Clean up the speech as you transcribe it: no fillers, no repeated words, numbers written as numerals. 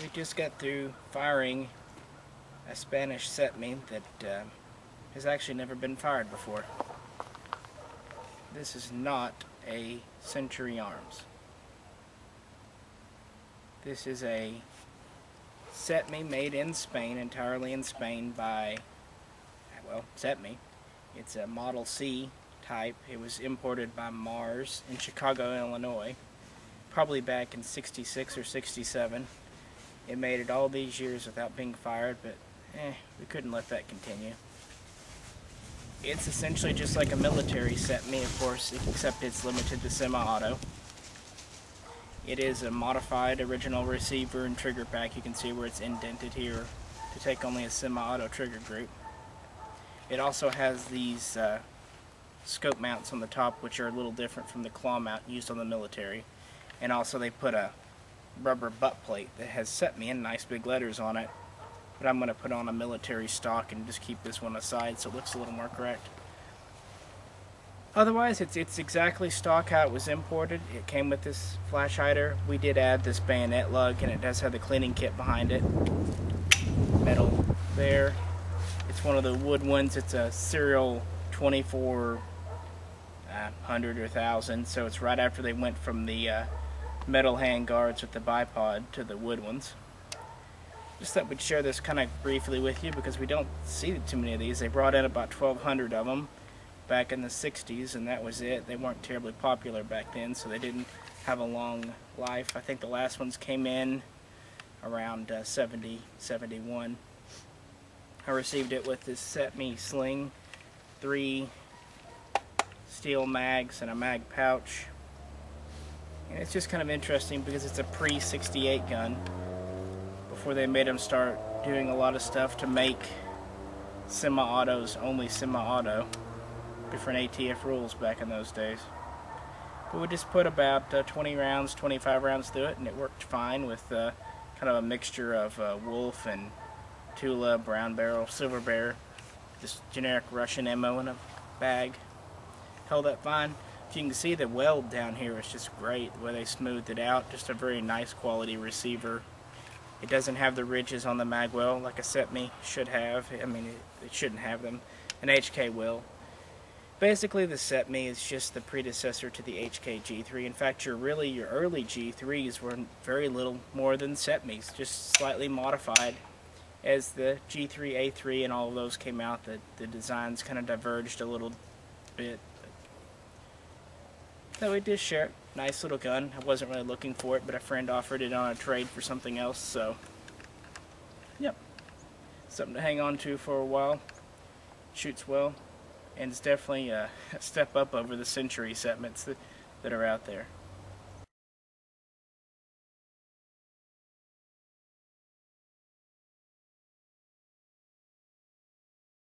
We just got through firing a Spanish CETME that has actually never been fired before. This is not a Century Arms. This is a CETME made in Spain, entirely in Spain by, well, CETME. It's a Model C type. It was imported by Mars in Chicago, Illinois, probably back in '66 or '67. It made it all these years without being fired, but we couldn't let that continue. It's essentially just like a military CETME, of course, except it's limited to semi-auto. It is a modified original receiver and trigger pack. You can see where it's indented here to take only a semi-auto trigger group. It also has these scope mounts on the top, which are a little different from the claw mount used on the military. And also they put a rubber butt plate that has CETME and nice big letters on it. But I'm going to put on a military stock and just keep this one aside so it looks a little more correct. Otherwise, it's exactly stock how it was imported. It came with this flash hider. We did add this bayonet lug, and it does have the cleaning kit behind it. Metal there. It's one of the wood ones. It's a serial 2400 or 1000, so it's right after they went from the metal hand guards with the bipod to the wood ones. Just thought we'd share this kind of briefly with you because we don't see too many of these. They brought in about 1,200 of them back in the 60s, and that was it. They weren't terribly popular back then, so they didn't have a long life. I think the last ones came in around 70, 71. I received it with this CETME sling, 3 steel mags and a mag pouch. And it's just kind of interesting because it's a pre-68 gun. Before they made them start doing a lot of stuff to make semi-autos only semi-auto. Different ATF rules back in those days. But we just put about 20 rounds, 25 rounds through it, and it worked fine with kind of a mixture of Wolf and Tula, Brown Barrel, Silver Bear, just generic Russian ammo in a bag. Held up fine. If you can see, the weld down here is just great, the way they smoothed it out. Just a very nice quality receiver. It doesn't have the ridges on the magwell like a CETME should have. I mean, it shouldn't have them. An HK will. Basically, the CETME is just the predecessor to the HK G3. In fact, your early G3s were very little more than CETMEs, just slightly modified. As the G3, A3, and all of those came out, the designs kind of diverged a little bit. So we did share it. Nice little gun. I wasn't really looking for it, but a friend offered it on a trade for something else, so yep. Something to hang on to for a while. Shoots well, and it's definitely a step up over the Century CETMEs that are out there.